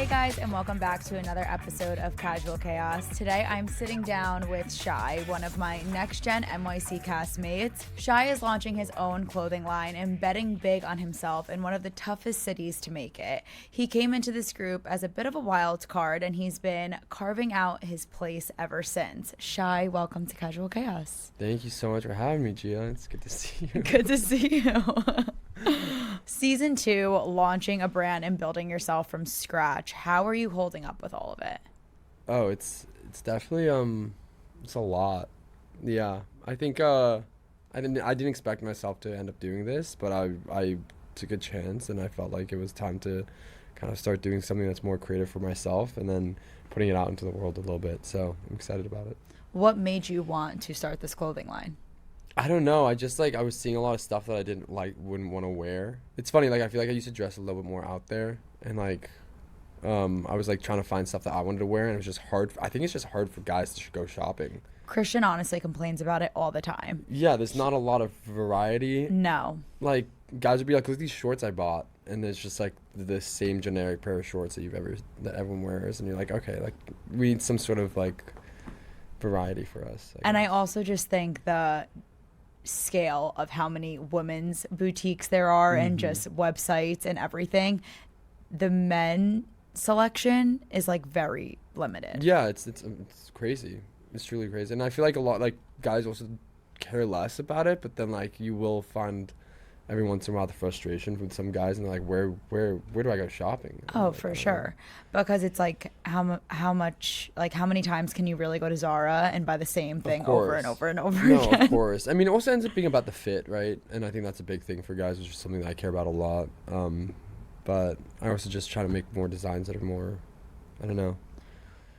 Hey guys, and welcome back to another episode of Casual Chaos. Today I'm sitting down with Shai, one of my Next Gen NYC castmates. Shai is launching his own clothing line and betting big on himself in one of the toughest cities to make it. He came into this group as a bit of a wild card, and he's been carving out his place ever since. Shai, welcome to Casual Chaos. Thank you so much for having me, Gia. It's good to see you. Good to see you. Season 2, launching a brand and building yourself from scratch. How are you holding up with all of it? Oh, it's definitely it's a lot. Yeah, I think I didn't expect myself to end up doing this, but I took a chance, and I felt like it was time to kind of start doing something that's more creative for myself, and then putting it out into the world a little bit. So I'm excited about it. What made you want to start this clothing line? I don't know. I just I was seeing a lot of stuff that I wouldn't want to wear. It's funny, I feel like I used to dress a little bit more out there, and I was trying to find stuff that I wanted to wear, and it was just hard. I think it's just hard for guys to go shopping. Christian honestly complains about it all the time. Yeah, there's not a lot of variety. No. Guys would be like, look at these shorts I bought, and it's just the same generic pair of shorts that everyone wears, and you're like, okay, we need some sort of variety for us. And I also just think the scale of how many women's boutiques there are and just websites and everything, the men selection is very limited. Yeah, it's crazy. It's truly crazy. And I feel like a lot guys also care less about it, but then you will find every once in a while the frustration from some guys, and they're like, where do I go shopping? Oh, for sure. Because it's how many times can you really go to Zara and buy the same thing over and over and over again? No, of course. I mean, it also ends up being about the fit, right? And I think that's a big thing for guys, which is something that I care about a lot. But I also just try to make more designs that are more, I don't know.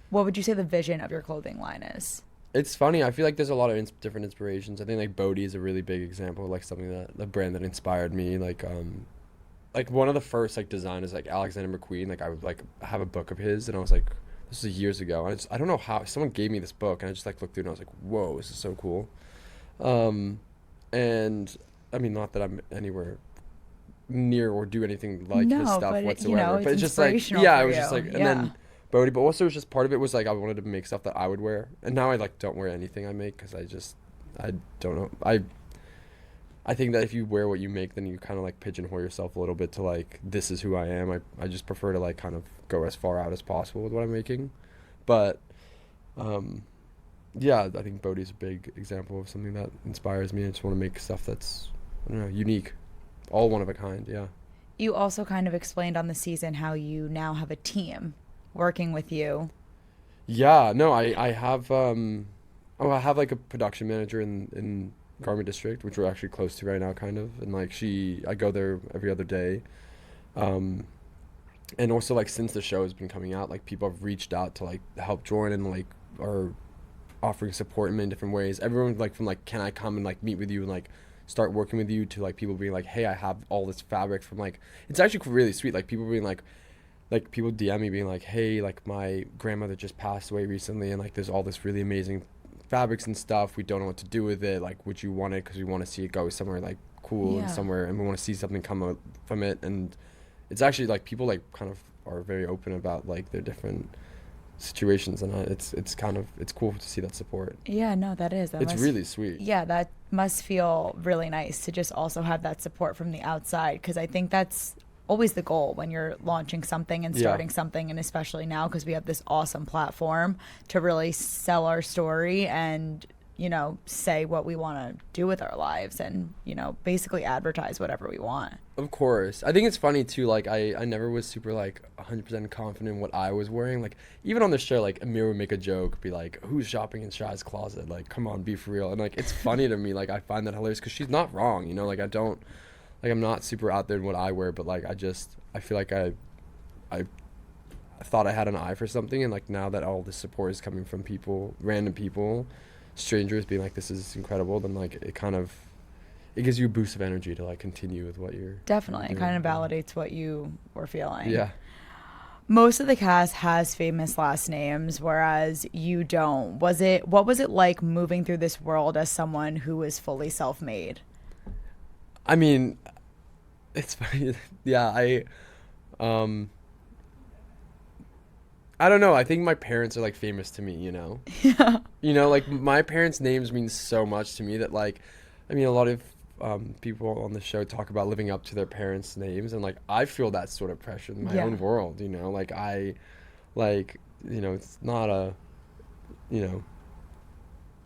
What would you say the vision of your clothing line is? It's funny. I feel like there's a lot of different inspirations. I think Bodhi is a really big example of something a brand that inspired me. One of the first designers, Alexander McQueen. I would have a book of his, and I was like, this was years ago. I don't know how someone gave me this book, and I just looked through it, and I was like, whoa, this is so cool. And I mean, not that I'm anywhere near or do anything his stuff but whatsoever. It's but it's just yeah, it was just and then. Bodhi, but also just part of it was I wanted to make stuff that I would wear, and now I don't wear anything I make because I don't know. I think that if you wear what you make, then you kind of pigeonhole yourself a little bit to this is who I am. I just prefer to kind of go as far out as possible with what I'm making, but yeah, I think Bodhi's a big example of something that inspires me. I just want to make stuff that's, I don't know, unique, all one of a kind. Yeah. You also kind of explained on the season how you now have a team working with you. Yeah, no, I have I have a production manager in Garment District, which we're actually close to right now, kind of, and I go there every other day, and also since the show has been coming out, people have reached out to help join and are offering support in many different ways. Everyone from can I come and meet with you and start working with you to people being hey, I have all this fabric from it's actually really sweet, people being people DM me being hey, my grandmother just passed away recently, and there's all this really amazing fabrics and stuff. We don't know what to do with it. Would you want it? Because we want to see it go somewhere cool and somewhere, and we want to see something come out from it. And it's actually people kind of are very open about their different situations, and it's cool to see that support. Yeah, no, that is. It's really sweet. Yeah, that must feel really nice to just also have that support from the outside, because I think that's always the goal when you're launching something and starting something, and especially now because we have this awesome platform to really sell our story and say what we want to do with our lives, and basically advertise whatever we want. Of course. I think it's funny too, I never was super 100% confident in what I was wearing. Even on the show, Amir would make a joke, be who's shopping in Shai's closet, come on, be for real. And it's funny to me, I find that hilarious because she's not wrong, I don't I'm not super out there in what I wear, but I feel I thought I had an eye for something, and now that all this support is coming from people, random people, strangers being this is incredible, then it gives you a boost of energy to continue with what you're definitely doing. It kind of validates what you were feeling. Yeah. Most of the cast has famous last names, whereas you don't. What was it like moving through this world as someone who is fully self-made? I mean, it's funny. Yeah, I don't know. I think my parents are like famous to me, you know? Yeah. You know, like my parents' names mean so much to me that like, I mean, a lot of people on the show talk about living up to their parents' names, and like I feel that sort of pressure in my Yeah. own world, you know? Like like, you know, it's not a, you know,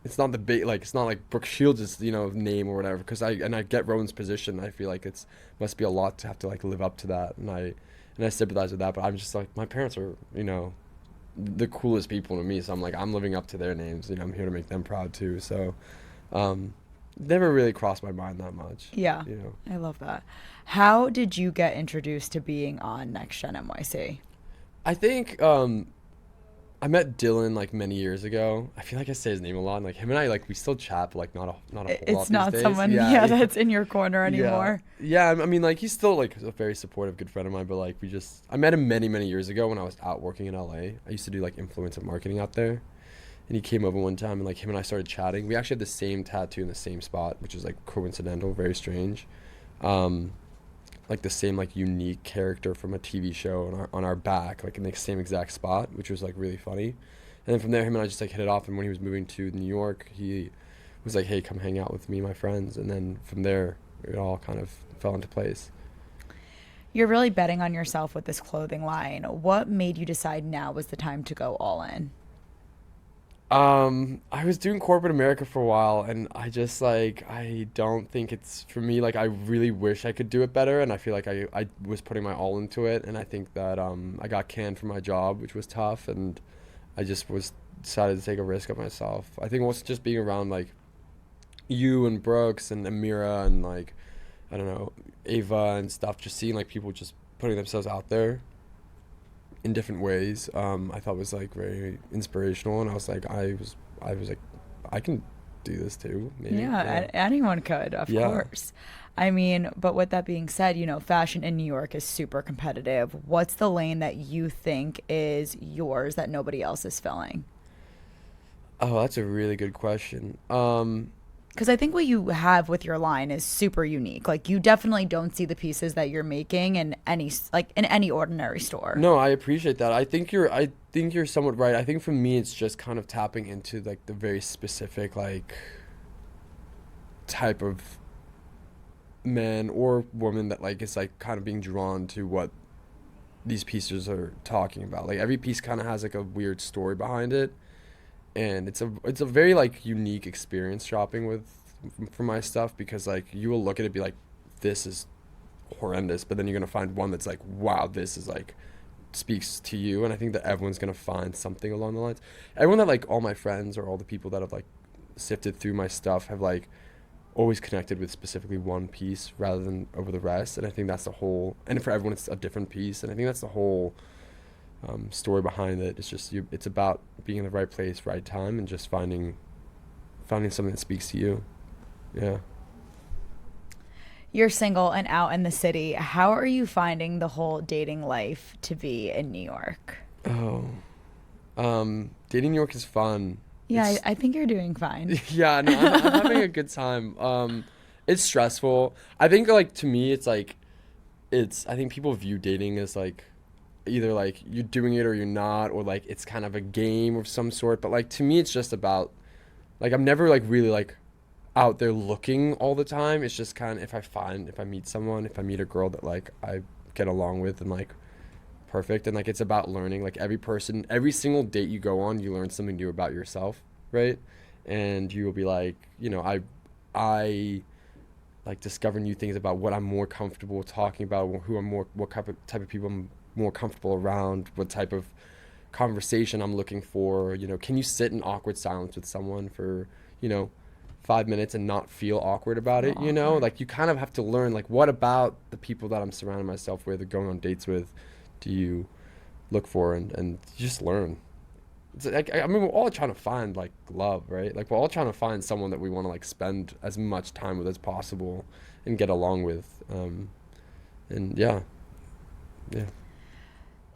it's not the big like it's not like Brooke Shields' name or whatever because I get Rowan's position. I feel like it's must be a lot to have to like live up to that, and I sympathize with that. But I'm just like my parents are the coolest people to me, so I'm like I'm living up to their names. I'm here to make them proud too. So never really crossed my mind that much. Yeah. I love that. How did you get introduced to being on Next Gen NYC? I think I met Dylan like many years ago. I feel like I say his name a lot. And, like him and I, like we still chat, but like not a whole lot It's these not days. someone, yeah, that's in your corner anymore. Yeah. I mean, like he's still like a very supportive, good friend of mine. But like I met him many years ago when I was out working in LA. I used to do like influencer marketing out there, and he came over one time and like him and I started chatting. We actually had the same tattoo in the same spot, which is like coincidental, very strange. Like the same like unique character from a TV show on our back, like in the same exact spot, which was like really funny. And then from there, him and I just like hit it off. And when he was moving to New York, he was like, "Hey, come hang out with me and my friends." And then from there, it all kind of fell into place. You're really betting on yourself with this clothing line. What made you decide now was the time to go all in? I was doing corporate America for a while, and I just like I don't think it's for me. Like I really wish I could do it better, and I feel like I was putting my all into it, and I think that I got canned from my job, which was tough, and I just decided to take a risk on myself. I think also just being around like you and Brooks and Amira and like I don't know Ava and stuff, just seeing like people just putting themselves out there in different ways, I thought was like very inspirational, and I was like, I was like, I can do this too. Maybe. Yeah, anyone could, of course. I mean, but with that being said, fashion in New York is super competitive. What's the lane that you think is yours that nobody else is filling? Oh, that's a really good question. Because I think what you have with your line is super unique. Like you definitely don't see the pieces that you're making in any ordinary store. No, I appreciate that. I think you're somewhat right. I think for me, it's just kind of tapping into like the very specific like type of man or woman that like is like kind of being drawn to what these pieces are talking about. Like every piece kind of has like a weird story behind it. And it's a very like unique experience shopping for my stuff because like you will look at it and be like, this is horrendous, but then you're gonna find one that's like, wow, this is like speaks to you. And I think that everyone's gonna find something along the lines. Everyone that like all my friends or all the people that have like sifted through my stuff have like always connected with specifically one piece rather than over the rest. And I think that's the whole. And for everyone, it's a different piece. And I think that's the whole. Story behind it. It's just it's about being in the right place, right time, and just finding something that speaks to you. Yeah. You're single and out in the city. How are you finding the whole dating life to be in New York? Oh, dating New York is fun. Yeah, I think you're doing fine. Yeah, no, I'm having a good time. It's stressful. I think like to me, it's like I think people view dating as like either like you're doing it or you're not, or like it's kind of a game of some sort. But like to me, it's just about like I'm never like really like out there looking all the time. It's just kind of if I meet a girl that like I get along with and like perfect, and like it's about learning. Like every single date you go on, you learn something new about yourself, right? And you will be like, I like discover new things about what I'm more comfortable talking about, what type of people I'm more comfortable around, what type of conversation I'm looking for. Can you sit in awkward silence with someone for 5 minutes and not feel awkward about it? Like you kind of have to learn like what about the people that I'm surrounding myself with or going on dates with do you look for, and you just learn. It's like, I mean, we're all trying to find like love, right? Like we're all trying to find someone that we want to like spend as much time with as possible and get along with, and yeah.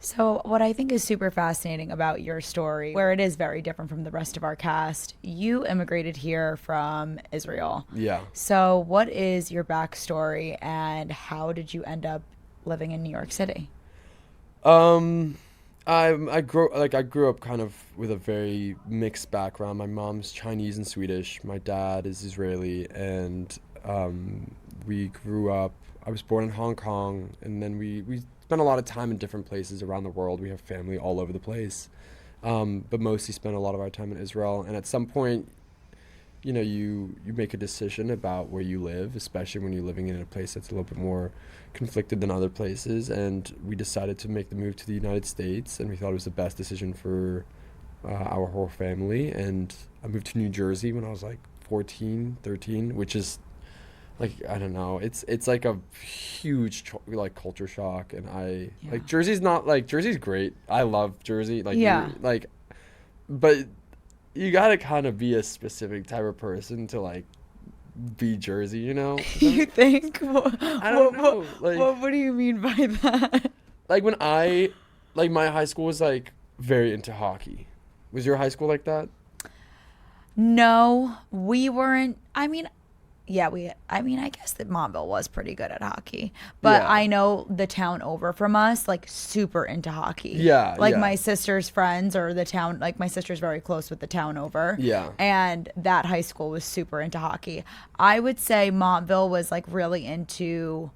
So what I think is super fascinating about your story, where it is very different from the rest of our cast, you immigrated here from Israel. Yeah. So what is your backstory and how did you end up living in New York City? I grew up kind of with a very mixed background. My mom's Chinese and Swedish. My dad is Israeli, and we grew up. I was born in Hong Kong, and then we spent a lot of time in different places around the world. We have family all over the place, but mostly spent a lot of our time in Israel. And at some point, you make a decision about where you live, especially when you're living in a place that's a little bit more conflicted than other places. And we decided to make the move to the United States, and we thought it was the best decision for our whole family. And I moved to New Jersey when I was like 14, 13, which is like, I don't know, it's like a huge like culture shock. And like Jersey's great. I love Jersey. But you gotta kind of be a specific type of person to like be Jersey, You think? I don't know. What do you mean by that? Like my high school was like very into hockey. Was your high school like that? No, we weren't. I guess that Montville was pretty good at hockey, but Yeah. I know the town over from us, like, super into hockey. Yeah, Like, yeah. my sister's friends, or the town, like, my sister's very close with the town over. Yeah. And that high school was super into hockey. I would say Montville was, like, really into,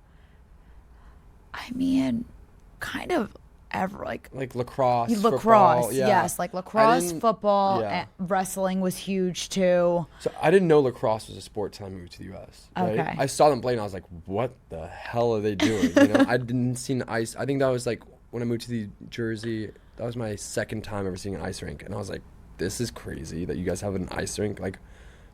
kind of Like lacrosse, lacrosse, football, yeah. yes, like lacrosse, football, yeah. and wrestling was huge too. So I didn't know lacrosse was a sport till I moved to the U.S. Right? Okay. I saw them play and I was like, what the hell are they doing? I didn't see ice. I think that was like when I moved to the Jersey, that was my second time ever seeing an ice rink. And I was like, this is crazy that you guys have an ice rink. Like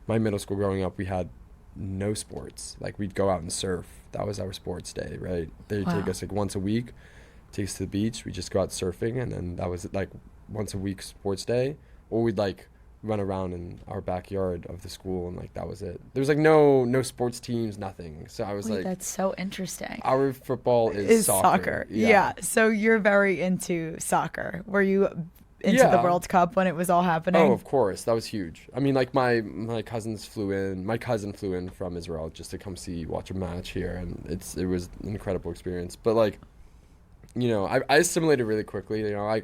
my middle school growing up, we had no sports. Like we'd go out and surf. That was our sports day, right? They'd take us like once a week. Take us to the beach. We just go out surfing, and then that was like once a week sports day. Or we'd like run around in our backyard of the school, and like that was it. There was like no sports teams, nothing. So I was like, that's so interesting. our football is soccer. Yeah. So you're very into soccer. Were you into the World Cup when it was all happening? Oh, of course, that was huge. I mean, like my cousin flew in from Israel just to come watch a match here, and it was an incredible experience. But like, I assimilated really quickly. I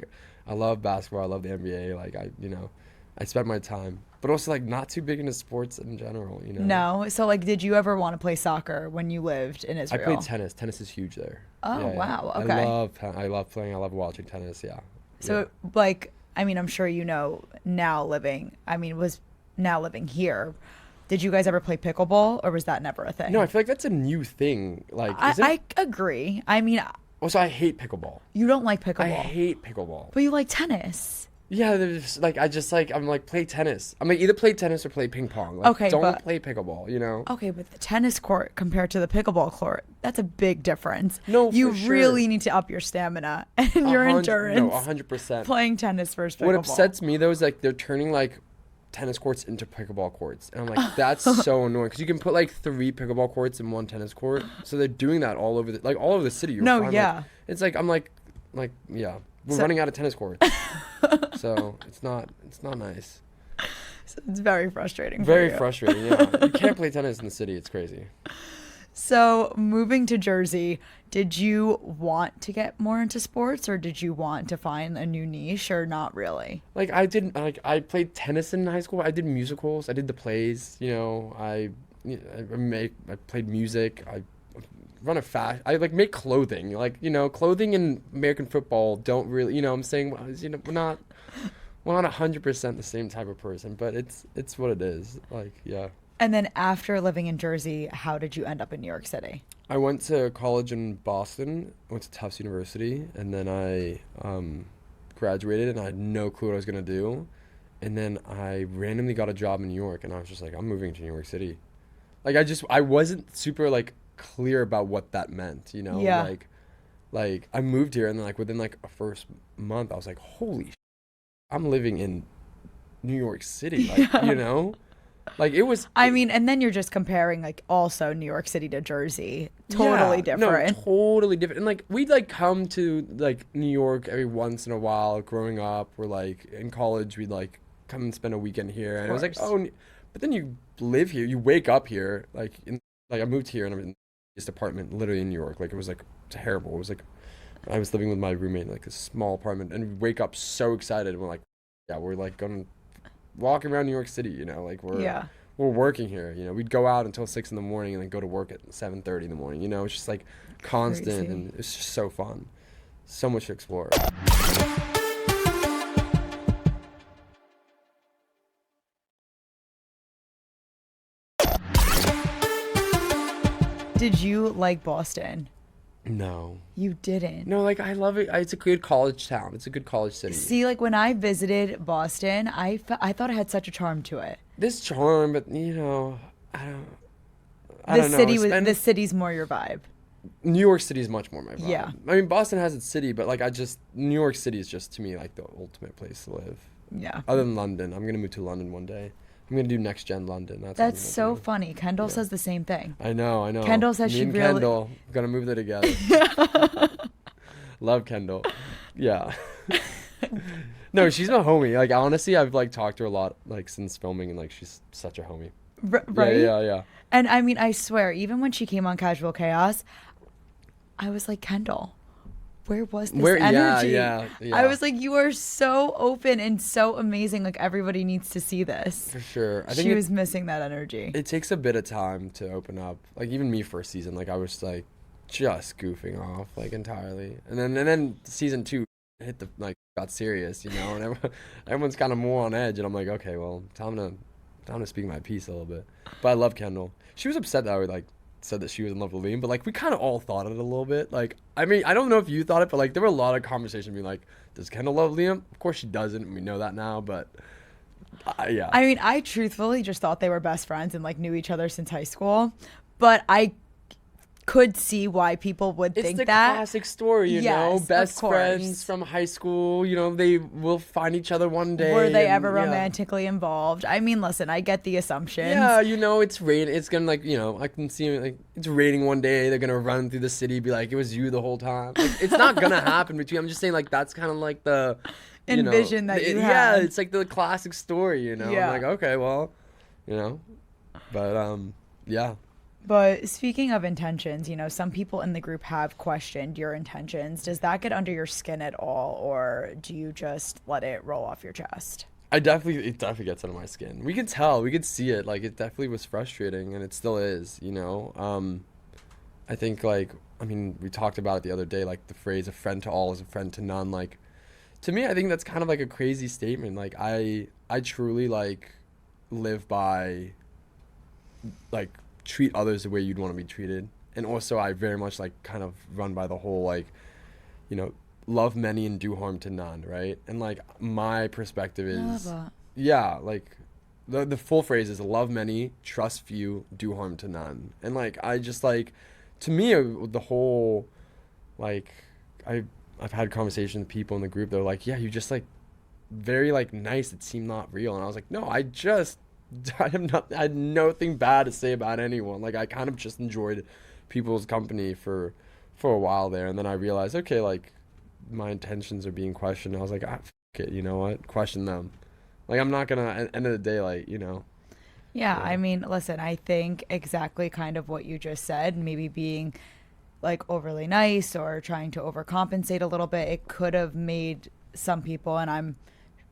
love basketball. I love the NBA. Like I spent my time, but also like not too big into sports in general. No. So like, did you ever want to play soccer when you lived in Israel? I played tennis. Tennis is huge there. Oh, Yeah. wow. Okay. I love playing. I love watching tennis. Yeah. So like, I'm sure now living here. Did you guys ever play pickleball, or was that never a thing? No, I feel like that's a new thing. Like, I agree. Also, I hate pickleball. You don't like pickleball. I hate pickleball. But you like tennis. Yeah, there's like I'm like play tennis. I'm like either play tennis or play ping pong. Like, Okay, don't play pickleball. Okay, but the tennis court compared to the pickleball court, that's a big difference. No, you for sure. really need to up your stamina and your endurance. No, 100%. Playing tennis versus pickleball. What upsets me though is like they're turning like tennis courts into pickleball courts, and I'm like, that's so annoying because you can put like 3 pickleball courts in one tennis court. So they're doing that all over the city. It's like I'm like yeah, we're running out of tennis courts. So it's not nice. So it's very frustrating. Very for you. frustrating. Yeah, you can't play tennis in the city. It's crazy. So moving to Jersey, did you want to get more into sports, or did you want to find a new niche, or not really? Like I played tennis in high school. I did musicals. I did the plays. I played music. I run a fashion. I like make clothing. Like clothing and American football don't really. I'm saying we're not 100% the same type of person, but it's what it is. Like yeah. And then after living in Jersey, how did you end up in New York City? I went to college in Boston. I went to Tufts University, and then I graduated, and I had no clue what I was going to do. And then I randomly got a job in New York, and I was just like, I'm moving to New York City. Like, I wasn't super, like, clear about what that meant, Yeah. Like, I moved here, and then, like, within, like, a first month, I was like, holy I'm living in New York City, like, Like, it was... and then you're just comparing, like, also New York City to Jersey. Totally different. No, totally different. And, like, we'd, like, come to, like, New York every once in a while growing up. Or, like, in college, we'd, like, come and spend a weekend here. And it was like, oh... But then you live here. You wake up here. Like, I moved here and I'm in this apartment literally in New York. Like, it was, like, terrible. It was, like, I was living with my roommate in like a small apartment, and we wake up so excited. We're like, yeah, we're like going walking around New York City, you know, like we're working here. You know, we'd go out until 6 in the morning and then go to work at 7:30 in the morning. You know, it's just like constant, Crazy. and it's just so fun, so much to explore. Did you like Boston? No. You didn't. No, like I love it. It's a good college town. It's a good college city. See, like when I visited Boston, I thought it had such a charm to it. This charm, but you know, I don't know. The city's more your vibe. New York City is much more my vibe. Yeah. I mean, Boston has its city, but like New York City is just to me like the ultimate place to live. Yeah. Other than London, I'm gonna move to London one day. I'm gonna do Next Gen London. That's so funny. Kendall says the same thing. I know. Kendall says me she and really. Kendall gonna move there together. Love Kendall. Yeah. No, she's my homie. Like honestly, I've like talked to her a lot like since filming, and like she's such a homie. Right? Yeah. And I mean, I swear, even when she came on Casual Chaos, I was like, Kendall, where was this energy? Yeah. I was like, you are so open and so amazing. Like, everybody needs to see this. For sure. I think she was missing that energy. It takes a bit of time to open up. Like, even me first season, like, I was, like, just goofing off, like, entirely. And then season 2 hit the, like, got serious, you know? And everyone's kind of more on edge. And I'm like, okay, well, time to speak my piece a little bit. But I love Kendall. She was upset that I would, like, said that she was in love with Liam, but like we kind of all thought it a little bit. Like, I mean, I don't know if you thought it, but like there were a lot of conversation being like, does Kendall love Liam? Of course she doesn't, and we know that now, but yeah. I mean, I truthfully just thought they were best friends and like knew each other since high school, but I could see why people would think that. It's the classic story, you know, best of course. friends from high school, you know, they will find each other one day. Were they ever romantically involved? I mean, listen, I get the assumptions. Yeah, you know, it's raining. It's gonna like, you know, I can see like it's raining one day. They're gonna run through the city, be like, it was you the whole time. Like, it's not gonna happen between. I'm just saying, like that's kind of like the envision that you have. Yeah, it's like the classic story, you know. Yeah. I'm like, okay, well, you know, but yeah. But speaking of intentions, you know, some people in the group have questioned your intentions. Does that get under your skin at all, or do you just let it roll off your chest? It definitely gets under my skin. We could tell, we could see it. Like, it definitely was frustrating, and it still is, you know. I think, like, I mean, we talked about it the other day, like the phrase, a friend to all is a friend to none. Like, to me, I think that's kind of like a crazy statement. Like, I truly, like, live by, like, treat others the way you'd want to be treated. And also I very much like kind of run by the whole like, you know, love many and do harm to none, right? And like my perspective is yeah, like the full phrase is love many, trust few, do harm to none. And like I just like, to me the whole like I've had conversations with people in the group, they're like, yeah, you just like very like nice, it seemed not real. And I was like, no, I had nothing bad to say about anyone. Like I kind of just enjoyed people's company for a while there, and then I realized, okay, like my intentions are being questioned. I was like, f it, you know what? Question them. Like I'm not gonna. At the end of the day, like you know. Yeah, I mean, listen, I think exactly kind of what you just said. Maybe being like overly nice or trying to overcompensate a little bit, it could have made some people, and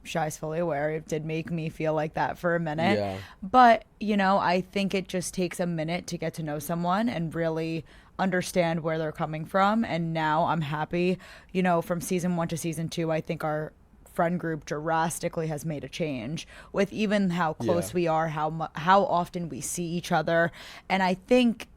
Shai's fully aware, it did make me feel like that for a minute. Yeah. But, you know, I think it just takes a minute to get to know someone and really understand where they're coming from. And now I'm happy, you know, from season 1 to season 2, I think our friend group drastically has made a change with even how close we are, how often we see each other. And I think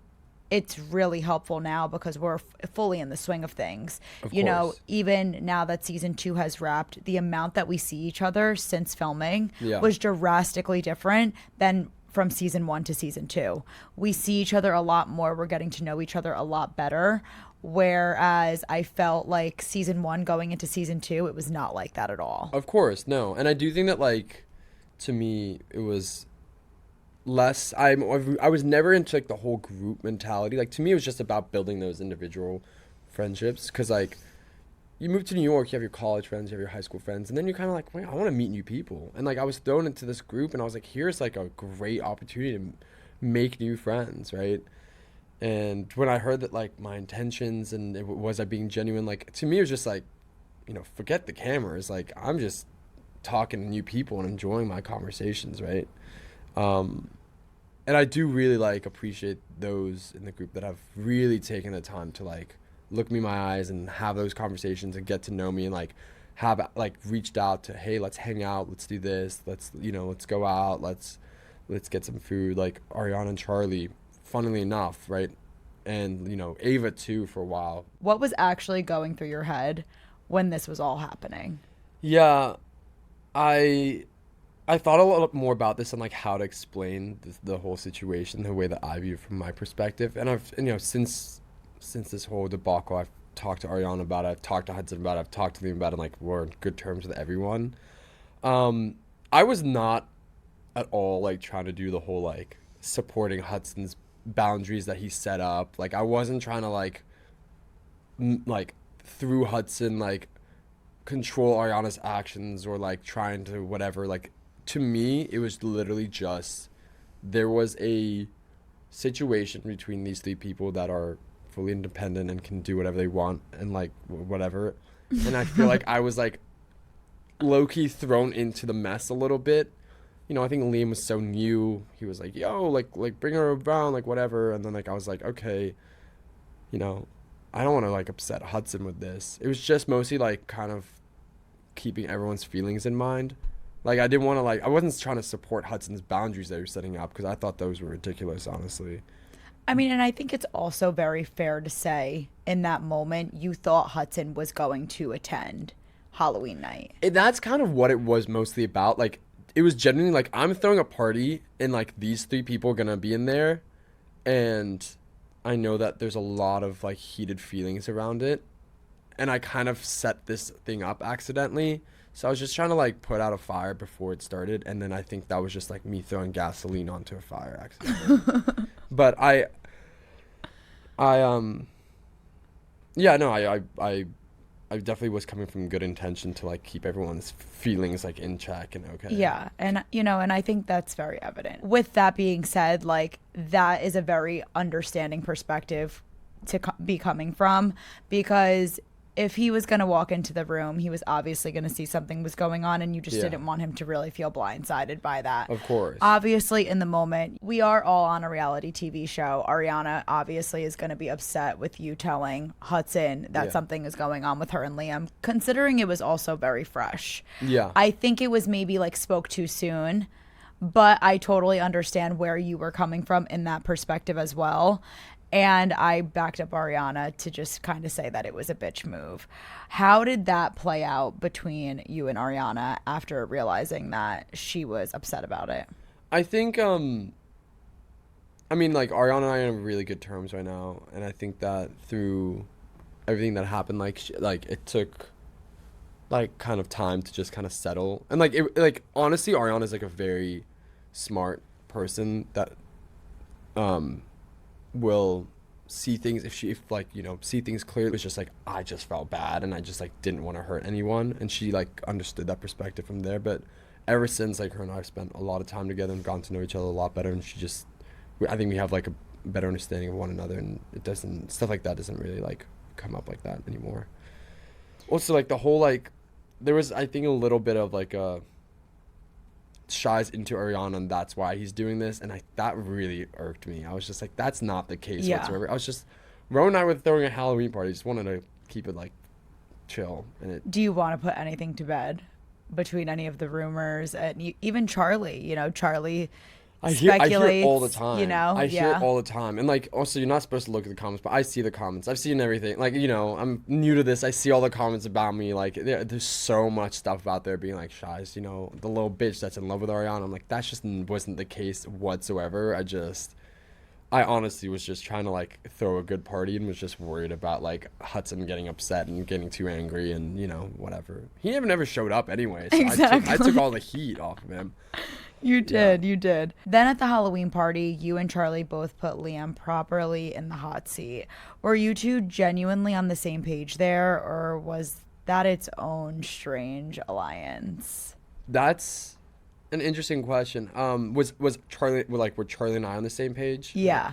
it's really helpful now because we're fully in the swing of things. You know, even now that season 2 has wrapped, the amount that we see each other since filming was drastically different than from season 1 to season 2. We see each other a lot more. We're getting to know each other a lot better. Whereas I felt like season 1 going into season 2, it was not like that at all. Of course, no. And I do think that, like, to me, it was less, I was never into like the whole group mentality. Like to me it was just about building those individual friendships, because like you move to New York, you have your college friends, you have your high school friends, and then you're kind of like, wait, I want to meet new people. And like I was thrown into this group and I was like, here's like a great opportunity to make new friends, right? And when I heard that, like, my intentions and was I being genuine, like, to me, it was just like, forget the cameras. Like, I'm just talking to new people and enjoying my conversations, right? And I do really, like, appreciate those in the group that have really taken the time to, like, look me in my eyes and have those conversations and get to know me and, like, have, like, reached out to, hey, let's hang out, let's do this, let's go out, let's get some food. Like, Ariana and Charlie, funnily enough, right? And, Ava, too, for a while. What was actually going through your head when this was all happening? Yeah, I thought a lot more about this and, like, how to explain the whole situation the way that I view it from my perspective. And I've, since this whole debacle, I've talked to Ariana about it, I've talked to Hudson about it, I've talked to Liam about it, and, like, we're on good terms with everyone. I was not at all, like, trying to do the whole, like, supporting Hudson's boundaries that he set up. Like, I wasn't trying to, like, through Hudson, like, control Ariana's actions or, like, trying to whatever. Like, to me, it was literally just there was a situation between these three people that are fully independent and can do whatever they want and, like, whatever. And I feel like I was, like, low-key thrown into the mess a little bit. I think Liam was so new. He was like, yo, like bring her around, like, whatever. And then, like, I was like, okay, I don't want to, like, upset Hudson with this. It was just mostly, like, kind of keeping everyone's feelings in mind. Like, I didn't want to, like, I wasn't trying to support Hudson's boundaries that he was setting up because I thought those were ridiculous, honestly. I mean, and I think it's also very fair to say in that moment you thought Hudson was going to attend Halloween night. That's kind of what it was mostly about. Like, it was genuinely like, I'm throwing a party and, like, these three people are gonna be in there, and I know that there's a lot of, like, heated feelings around it, and I kind of set this thing up accidentally. So I was just trying to, like, put out a fire before it started, and then I think that was just, like, me throwing gasoline onto a fire accidentally. But I definitely was coming from good intention to, like, keep everyone's feelings, like, in check and okay. Yeah, and and I think that's very evident. With that being said, like, that is a very understanding perspective to be coming from, because if he was going to walk into the room, he was obviously going to see something was going on, and you just didn't want him to really feel blindsided by that. Of course. Obviously, in the moment, we are all on a reality TV show. Ariana obviously is going to be upset with you telling Hudson that something is going on with her and Liam, considering it was also very fresh. Yeah. I think it was maybe, like, spoke too soon, but I totally understand where you were coming from in that perspective as well. And I backed up Ariana to just kind of say that it was a bitch move. How did that play out between you and Ariana after realizing that she was upset about it? I think, I mean, like, Ariana and I are on really good terms right now. And I think that through everything that happened, like, it took, like, kind of time to just kind of settle. And, like, honestly, Ariana's, like, a very smart person that, will see things see things clearly. It was just like, I just felt bad and I just, like, didn't want to hurt anyone, and she, like, understood that perspective from there. But ever since, like, her and I have spent a lot of time together and gotten to know each other a lot better, and I think we have, like, a better understanding of one another, and stuff like that doesn't really, like, come up like that anymore. Also, like, the whole, like, there was, I think, a little bit of, like, Shai's into Ariana and that's why he's doing this, and that really irked me. I was just like, that's not the case whatsoever. I was just, Ro and I were throwing a Halloween party, just wanted to keep it, like, chill. And do you want to put anything to bed between any of the rumors? And even Charlie, Charlie I hear speculates, all the time. I hear yeah. it all the time. And, like, also, you're not supposed to look at the comments, but I see the comments. I've seen everything. Like, I'm new to this. I see all the comments about me. Like, there's so much stuff out there being like, Shai's, the little bitch that's in love with Ariana. I'm like, that just wasn't the case whatsoever. I honestly was just trying to, like, throw a good party and was just worried about, like, Hudson getting upset and getting too angry and, whatever. He never showed up anyway, so exactly. I took all the heat off of him. You did. Then at the Halloween party, you and Charlie both put Liam properly in the hot seat. Were you two genuinely on the same page there, or was that its own strange alliance? That's an interesting question. Was Charlie, were Charlie and I on the same page? Yeah.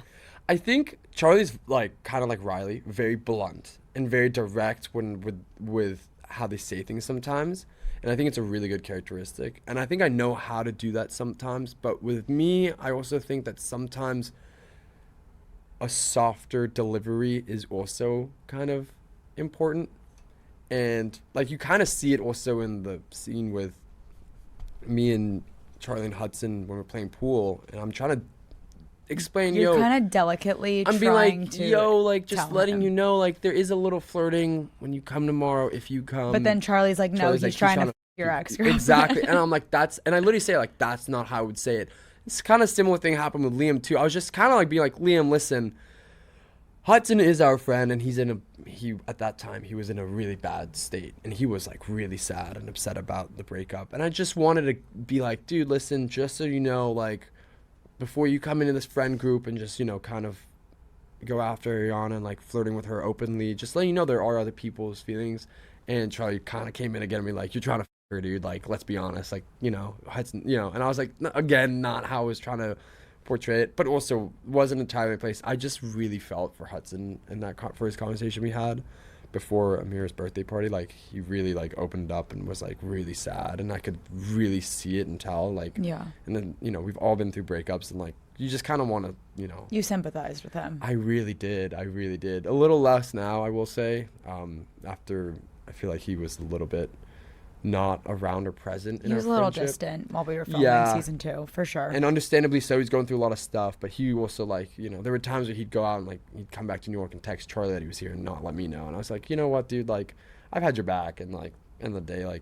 I think Charlie's like kind of like Riley, very blunt and very direct with how they say things sometimes. And I think it's a really good characteristic. And I think I know how to do that sometimes. But with me, I also think that sometimes a softer delivery is also kind of important. And like you kind of see it also in the scene with me and Charlie and Hudson when we're playing pool. And I'm trying to explain, You're kind of delicately I'm being trying like, to like just letting him. you know, like there is a little flirting when you come tomorrow if you come. But then Charlie's like, no, he's trying to f your ex-girlfriend. Exactly. And I'm like, and I literally say like, that's not how I would say it. It's kind of similar thing happened with Liam too. I was just kind of like being like, Liam, listen, Hudson is our friend, and at that time he was in a really bad state, and he was like really sad and upset about the breakup. And I just wanted to be like, dude, listen, just so you know, like before you come into this friend group and just, kind of go after Ariana and like flirting with her openly, just letting you know there are other people's feelings. And Charlie kind of came in again and be like, you're trying to f her, dude, like let's be honest, like Hudson, and I was like, again, not how I was trying to portray it, but also wasn't entirely my place. I just really felt for Hudson in that first conversation we had before Amir's birthday party. Like he really like opened up and was like really sad, and I could really see it and tell, like, yeah. And then we've all been through breakups, and like you just kind of want to you sympathized with him. I really did a little less now, I will say, after I feel like he was a little bit not around or present in our friendship. He was a little distant while we were filming season 2, for sure. And understandably so, he's going through a lot of stuff, but he also like, there were times where he'd go out and like he'd come back to New York and text Charlie that he was here and not let me know. And I was like, you know what, dude, like I've had your back, and like end of the day, like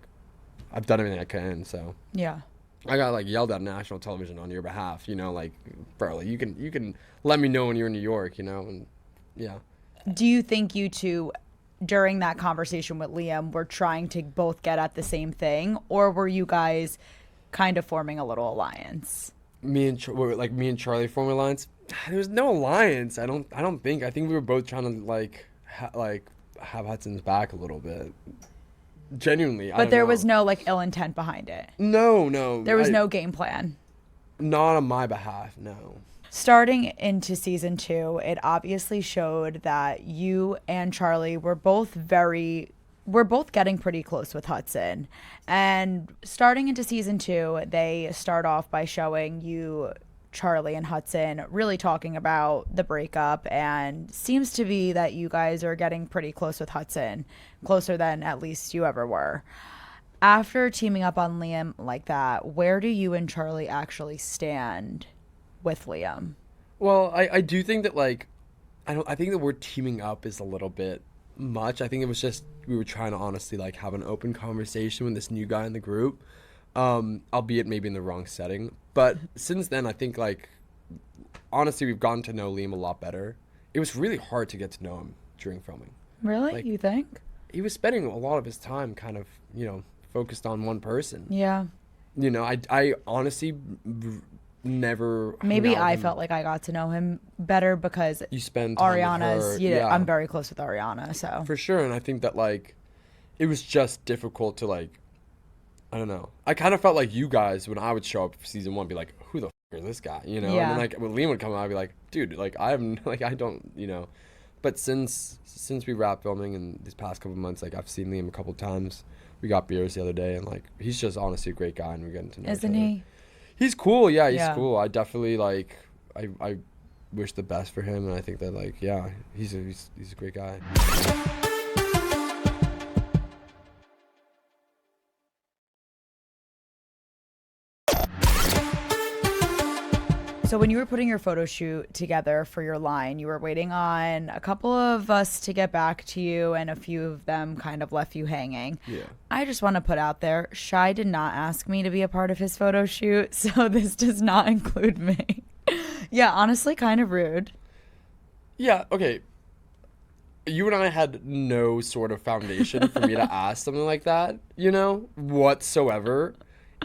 I've done everything I can. So yeah, I got like yelled at on national television on your behalf, like, bro, like you can let me know when you're in New York, and yeah. Do you think you two, during that conversation with Liam, were trying to both get at the same thing, or were you guys kind of forming a little alliance? Me and Charlie forming an alliance? There was no alliance. I don't think. I think we were both trying to like have Hudson's back a little bit. Genuinely. But there was no like ill intent behind it. No. There was no game plan. Not on my behalf, no. Starting into season 2, it obviously showed that you and Charlie were both getting pretty close with Hudson. And starting into season 2, they start off by showing you, Charlie and Hudson, really talking about the breakup, and seems to be that you guys are getting pretty close with Hudson, closer than at least you ever were. After teaming up on Liam like that, where do you and Charlie actually stand with Liam? Well, I do think that like I think the word teaming up is a little bit much. I think it was just we were trying to honestly like have an open conversation with this new guy in the group, albeit maybe in the wrong setting. But since then, I think like honestly we've gotten to know Liam a lot better. It was really hard to get to know him during filming. Really? Like, you think? He was spending a lot of his time kind of focused on one person. Yeah. I honestly never. Maybe I felt like I got to know him better because you spend time Ariana's. with her. Yeah, I'm very close with Ariana, so for sure. And I think that like it was just difficult to like. I don't know. I kind of felt like you guys when I would show up for season 1, be like, "Who the f is this guy?" Yeah. And then like when Liam would come out, I'd be like, "Dude, like I'm like I don't." But since we wrapped filming in these past couple of months, like I've seen Liam a couple of times. We got beers the other day, and like he's just honestly a great guy, and we're getting to know Isn't each other. he? He's cool. Yeah, he's cool. I definitely like. I wish the best for him, and I think that like he's a great guy. So when you were putting your photo shoot together for your line, you were waiting on a couple of us to get back to you, and a few of them kind of left you hanging. Yeah. I just want to put out there, Shai did not ask me to be a part of his photo shoot, so this does not include me. Yeah, honestly, kind of rude. Yeah, okay. You and I had no sort of foundation for me to ask something like that, whatsoever.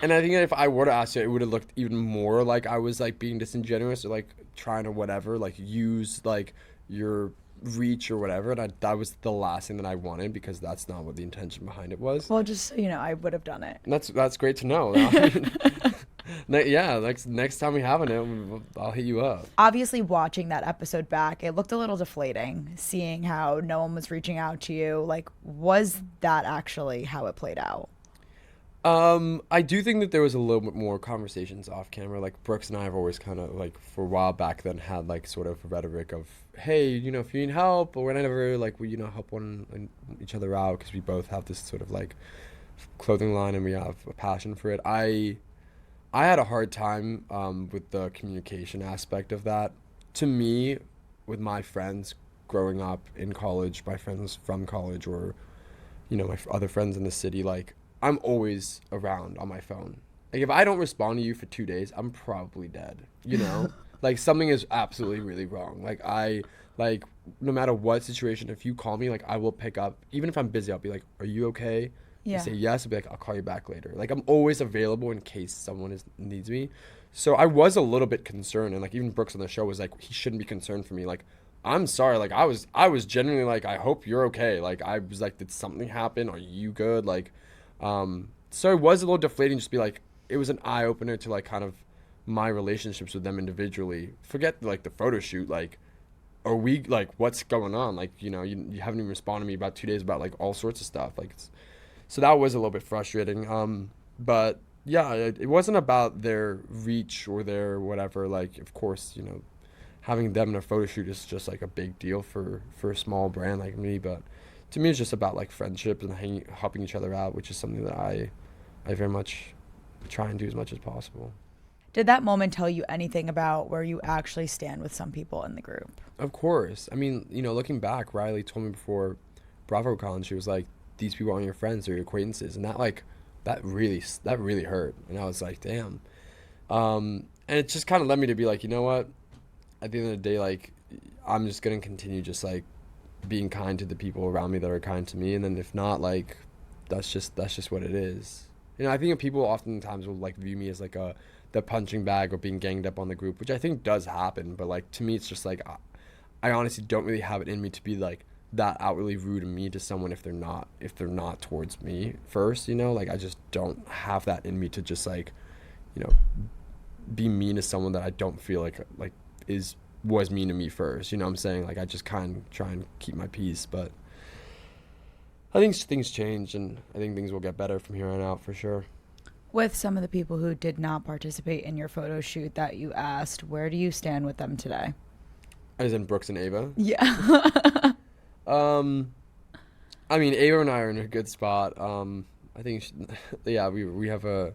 And I think that if I were to ask you, it would have looked even more like I was like being disingenuous or like trying to whatever, like use like your reach or whatever. And that was the last thing that I wanted, because that's not what the intention behind it was. Well, just so you know, I would have done it. And that's great to know. Next time we have it, I'll hit you up. Obviously, watching that episode back, it looked a little deflating, seeing how no one was reaching out to you. Like, was that actually how it played out? I do think that there was a little bit more conversations off camera. Like Brooks and I have always kind of like for a while back then had like sort of a rhetoric of, hey, if you need help or whenever, like we help each other out because we both have this sort of like clothing line and we have a passion for it. I had a hard time with the communication aspect of that. To me, with my friends growing up in college, my friends from college or my other friends in the city, like I'm always around on my phone. Like if I don't respond to you for 2 days, I'm probably dead. Like something is absolutely really wrong. Like no matter what situation, if you call me, like I will pick up. Even if I'm busy, I'll be like, "Are you okay?" Yeah. You say yes, I'll be like, "I'll call you back later." Like I'm always available in case someone needs me. So I was a little bit concerned, and like even Brooks on the show was like, he shouldn't be concerned for me. Like I'm sorry. Like I was genuinely like, I hope you're okay. Like I was like, did something happen? Are you good? Like. So it was a little deflating just to be like, it was an eye opener to like kind of my relationships with them individually. Forget like the photo shoot, like, are we like, what's going on? Like, you haven't even responded to me about 2 days about like all sorts of stuff. Like, so that was a little bit frustrating. But yeah, it wasn't about their reach or their whatever. Like, of course, having them in a photo shoot is just like a big deal for a small brand like me. But to me, it's just about like friendship and helping each other out, which is something that I very much try and do as much as possible. Did that moment tell you anything about where you actually stand with some people in the group? Of course. I mean, looking back, Riley told me before BravoCon, she was like, these people aren't your friends, they're your acquaintances. And that really hurt. And I was like, damn. And it just kind of led me to be like, you know what? At the end of the day, like, I'm just going to continue just like being kind to the people around me that are kind to me. And then if not, like, that's just what it is. I think people oftentimes will like view me as like the punching bag or being ganged up on the group, which I think does happen. But like to me, it's just like I honestly don't really have it in me to be like that outwardly rude and mean to someone if they're not towards me first. Like I just don't have that in me to just like be mean to someone that I don't feel like was mean to me first. You know what I'm saying? Like I just kind of try and keep my peace, but I think things change, and I think things will get better from here on out for sure. With some of the people who did not participate in your photo shoot that you asked, where do you stand with them today? As in Brooks and Ava? Yeah. I mean, Ava and I are in a good spot. I think, we have a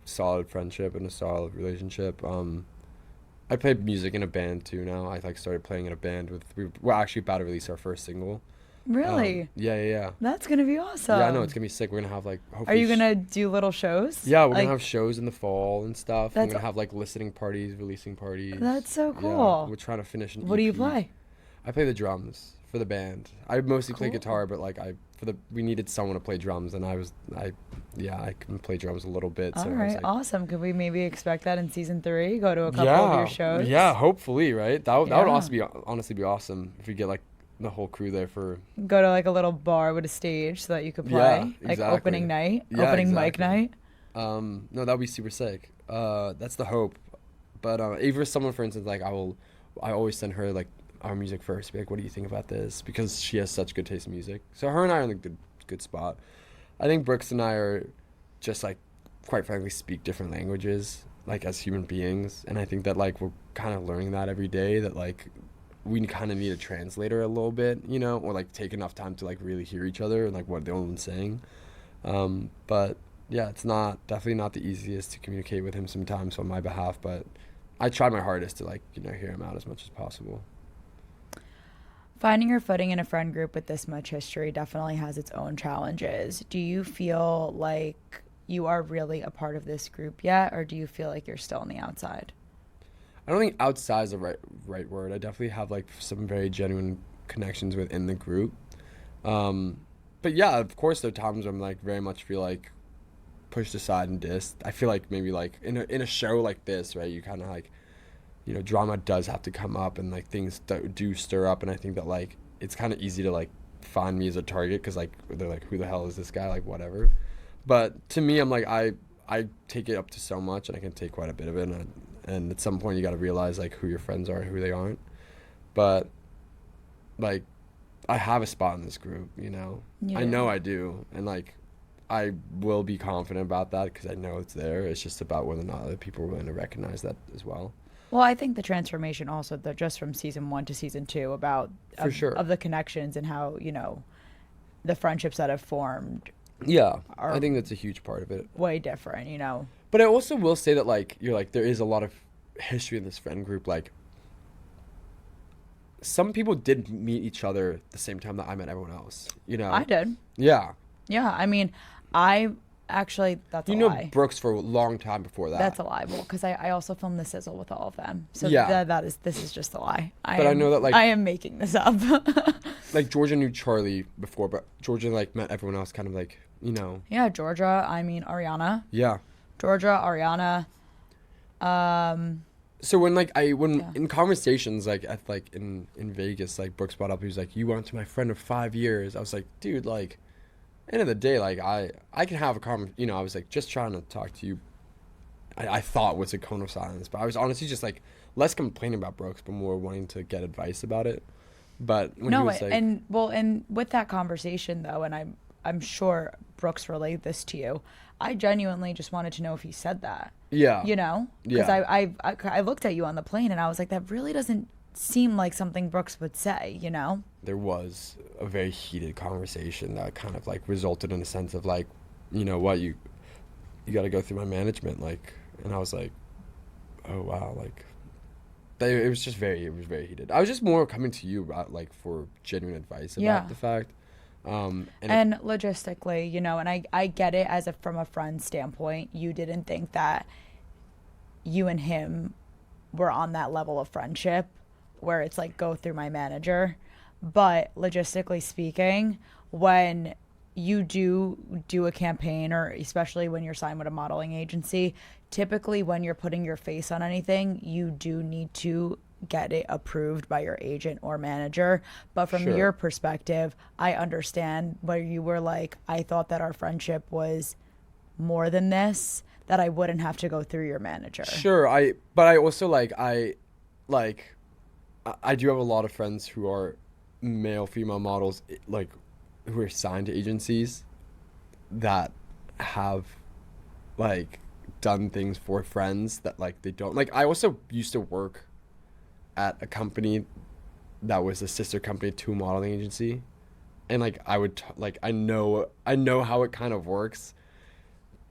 solid friendship and a solid relationship. I play music in a band too now. I started playing in a band we're actually about to release our first single. Really? Yeah. That's gonna be awesome. Yeah, I know, it's gonna be sick. We're gonna have hopefully. Are you gonna do little shows? Yeah, we're gonna have shows in the fall and stuff. We're That's gonna have listening parties, releasing parties. That's so cool. Yeah, we're trying to finish an What EP. do you play? I play the drums for the band. I mostly play guitar, but we needed someone to play drums, and I can play drums a little bit. All so right, awesome. Could we maybe expect that in season 3? Go to a couple of your shows. Yeah, hopefully, right? That would honestly be awesome if we get the whole crew there for. Go to a little bar with a stage so that you could play. Yeah, exactly. Opening night, mic night. No, that would be super sick. That's the hope. But Ava, someone for instance, I always send her our music first. Be like, what do you think about this? Because she has such good taste in music. So her and I are in a good spot. I think Brooks and I are just quite frankly speak different languages as human beings, and I think that we're kind of learning that every day, that we kind of need a translator a little bit, or take enough time to really hear each other and what the other one's saying. But yeah, it's definitely not the easiest to communicate with him sometimes on my behalf, but I try my hardest to hear him out as much as possible. Finding your footing in a friend group with this much history definitely has its own challenges. Do you feel like you are really a part of this group yet, or do you feel like you're still on the outside? I don't think outside is the right word. I definitely have some very genuine connections within the group. But yeah, of course there are times where I'm very much feel pushed aside and dissed. I feel maybe in a show like this, right, you kind of drama does have to come up, and things do stir up, and I think that it's kind of easy to find me as a target because they're who the hell is this guy, whatever. But to me, I'm I take it up to so much, and I can take quite a bit of it, and at some point you got to realize like who your friends are and who they aren't. But like I have a spot in this group, you know. Yeah. I know I do, and like I will be confident about that because I know it's there. It's just about whether or not other people are willing to recognize that as well. Well, I think the transformation also, just from season 1 to season 2, about For sure. of the connections and how, you know, the friendships that have formed. Yeah, I think that's a huge part of it. Way different, you know. But I also will say that like you're like there is a lot of history in this friend group. Like some people did meet each other at the same time that I met everyone else. You know, I did. Yeah. Yeah, I mean, I actually, that's a lie. You know Brooks for a long time before that. That's a lie, because I also filmed the sizzle with all of them. So yeah. this is just a lie. I know that like I am making this up. Like Georgia knew Charlie before, but Georgia like met everyone else kind of like, you know. Yeah, Georgia, I mean Ariana. Yeah. Georgia, Ariana. So when in conversations like at like in Vegas, like Brooks brought up, he was like, "You went to my friend of 5 years." I was like, dude, like end of the day, like I can have a you know, I was like just trying to talk to you. I thought was a cone of silence, but I was honestly just like less complaining about Brooks, but more wanting to get advice about it. But when he was like, and with that conversation though, and I'm sure Brooks relayed this to you, I genuinely just wanted to know if he said that. Yeah. You know, because yeah. I looked at you on the plane and I was like, that really doesn't seem like something Brooks would say. You know. There was a very heated conversation that kind of like resulted in a sense of like, you know what, you got to go through my management, like, and I was like, oh wow, like it was very heated. I was just more coming to you about like for genuine advice about the fact. And logistically, you know, and I get it from a friend standpoint. You didn't think that you and him were on that level of friendship where it's like go through my manager. But logistically speaking, when you do a campaign, or especially when you're signed with a modeling agency, typically when you're putting your face on anything, you do need to get it approved by your agent or manager. But from your perspective, I understand where you were like, I thought that our friendship was more than this, that I wouldn't have to go through your manager. Sure, but I also I do have a lot of friends who are male, female models, like who are signed to agencies that have like done things for friends that like they don't like. I also used to work at a company that was a sister company to a modeling agency, and like I would I know how it kind of works.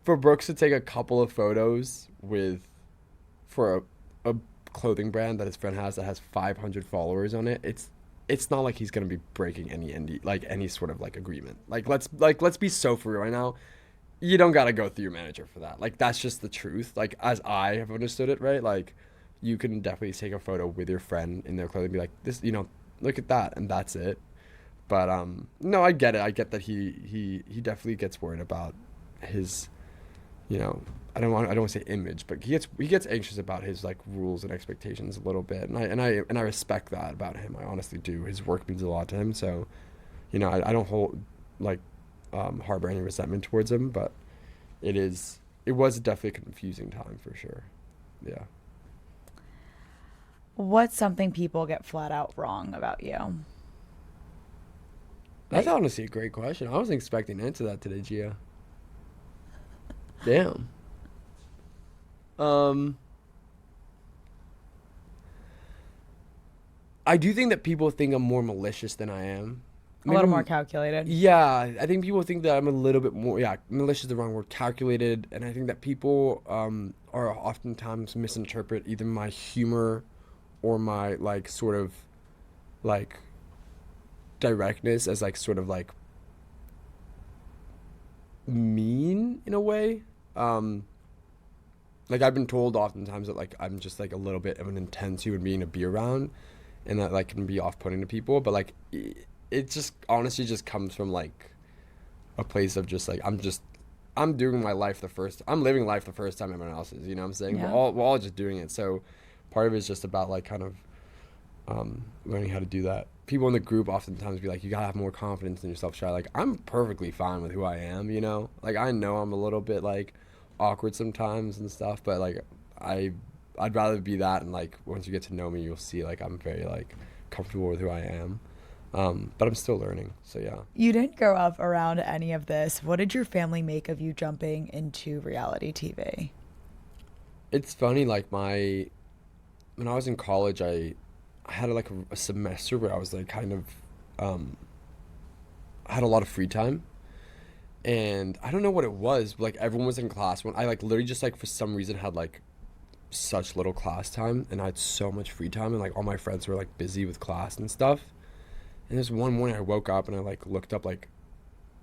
For Brooks to take a couple of photos for a clothing brand that his friend has that has 500 followers on it, it's not like he's gonna be breaking any sort of like agreement. Let's be so for real right now. You don't gotta go through your manager for that. Like that's just the truth. Like as I have understood it, right? Like you can definitely take a photo with your friend in their clothing and be like, this, you know, look at that, and that's it. But no, I get it. I get that he definitely gets worried about his, you know, I don't want to say image, but he gets anxious about his like rules and expectations a little bit, and I respect that about him. I honestly do. His work means a lot to him, so you know I don't hold harbor any resentment towards him, but it was definitely a confusing time for sure. Yeah. What's something people get flat out wrong about you? That's honestly a great question. I wasn't expecting to answer that today, Gia. Damn. I do think that people think I'm more malicious than I am. A little more calculated. Yeah, I think people think that I'm a little bit more, malicious is the wrong word, calculated, and I think that people are oftentimes misinterpret either my humor or my like sort of like directness as like sort of like mean in a way. Like I've been told oftentimes that like I'm just like a little bit of an intense human being to be around, and that like can be off-putting to people, but like it just honestly just comes from like a place of just like I'm doing my life I'm living life the first time everyone else is, you know what I'm saying? Yeah. We're all just doing it, so part of it is just about like kind of learning how to do that. People in the group oftentimes be like, you gotta have more confidence in yourself, Shai. Like I'm perfectly fine with who I am, you know? Like I know I'm a little bit like awkward sometimes and stuff, but like I'd rather be that, and like once you get to know me, you'll see like I'm very like comfortable with who I am. But I'm still learning, so yeah. You didn't grow up around any of this. What did your family make of you jumping into reality TV? It's funny, like when I was in college, I had like a semester where I was like kind of I had a lot of free time, and I don't know what it was, but like everyone was in class when I like literally just like for some reason had like such little class time, and I had so much free time, and like all my friends were like busy with class and stuff. And there's one morning I woke up and I like looked up like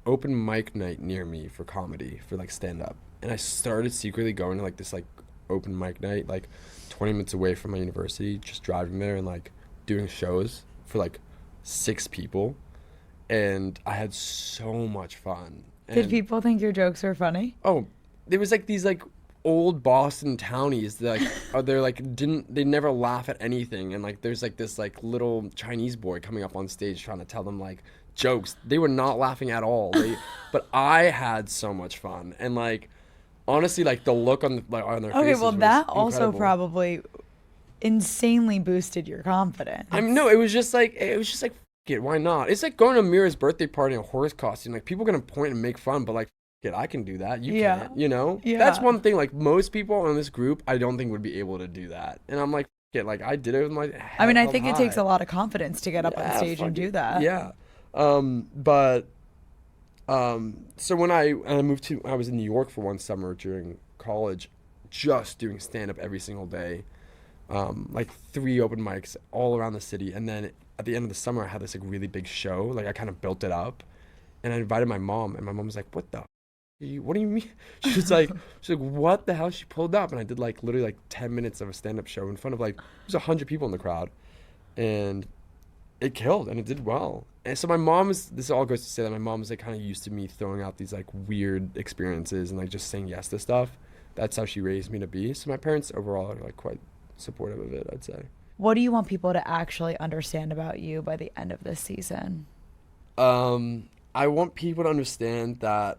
open mic night near me for comedy, for like stand up. And I started secretly going to like this like open mic night like 20 minutes away from my university, just driving there and like doing shows for like 6 people. And I had so much fun. Did people think your jokes were funny? Oh, there was like these like old Boston townies that like they're like they never laugh at anything, and like there's like this like little Chinese boy coming up on stage trying to tell them like jokes. They were not laughing at all. But I had so much fun, and like honestly like the look on their faces. Okay, well that was also incredible. probably insanely boosted your confidence. No, it was just like f- it, why not? It's like going to Mira's birthday party in a horse costume. Like people are gonna point and make fun, but like I can do that. You can't, you know? Yeah. That's one thing, like, most people in this group, I don't think would be able to do that. And I'm like, like, I did it with my head I mean, I held think it high. takes a lot of confidence to get up on stage and do that. Yeah. So when I was in New York for one summer during college, just doing stand-up every single day, like 3 open mics all around the city. And then at the end of the summer, I had this, like, really big show. Like, I kind of built it up. And I invited my mom, and my mom was like, what do you mean? She was like, what the hell? She pulled up, and I did like literally like 10 minutes of a stand-up show in front of like, there's 100 people in the crowd, and it killed, and it did well. And so this all goes to say that my mom was like kind of used to me throwing out these like weird experiences and like just saying yes to stuff. That's how she raised me to be. So my parents overall are like quite supportive of it, I'd say. What do you want people to actually understand about you by the end of this season? I want people to understand that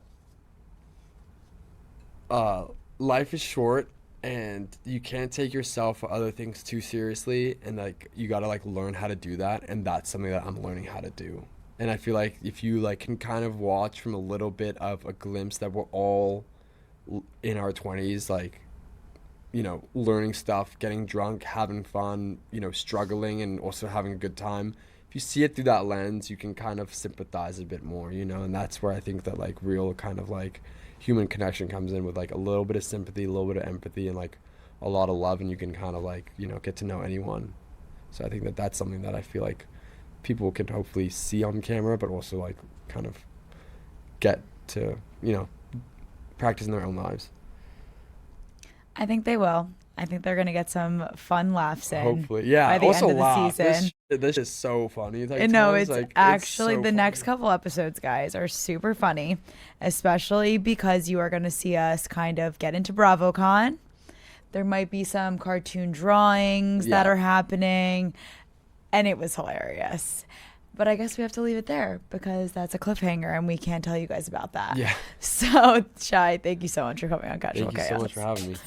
life is short, and you can't take yourself or other things too seriously, and like you gotta like learn how to do that, and that's something that I'm learning how to do. And I feel like if you like can kind of watch from a little bit of a glimpse that we're all in our 20s, like, you know, learning stuff, getting drunk, having fun, you know, struggling and also having a good time. If you see it through that lens, you can kind of sympathize a bit more, you know, and that's where I think that like real kind of like human connection comes in, with like a little bit of sympathy, a little bit of empathy, and like a lot of love, and you can kind of like, you know, get to know anyone. So I think that that's something that I feel like people can hopefully see on camera, but also like kind of get to, you know, practice in their own lives. I think they will. I think they're gonna get some fun laughs in. Hopefully, yeah. By the also end of the laugh. season. This is so funny. Like, No, it's like, actually it's so the next funny. couple episodes, guys, are super funny, especially because you are going to see us kind of get into BravoCon. There might be some cartoon drawings that are happening, and it was hilarious. But I guess we have to leave it there because that's a cliffhanger, and we can't tell you guys about that. Yeah. So, Shai, thank you so much for coming on Casual Chaos. Thank you so much for having me.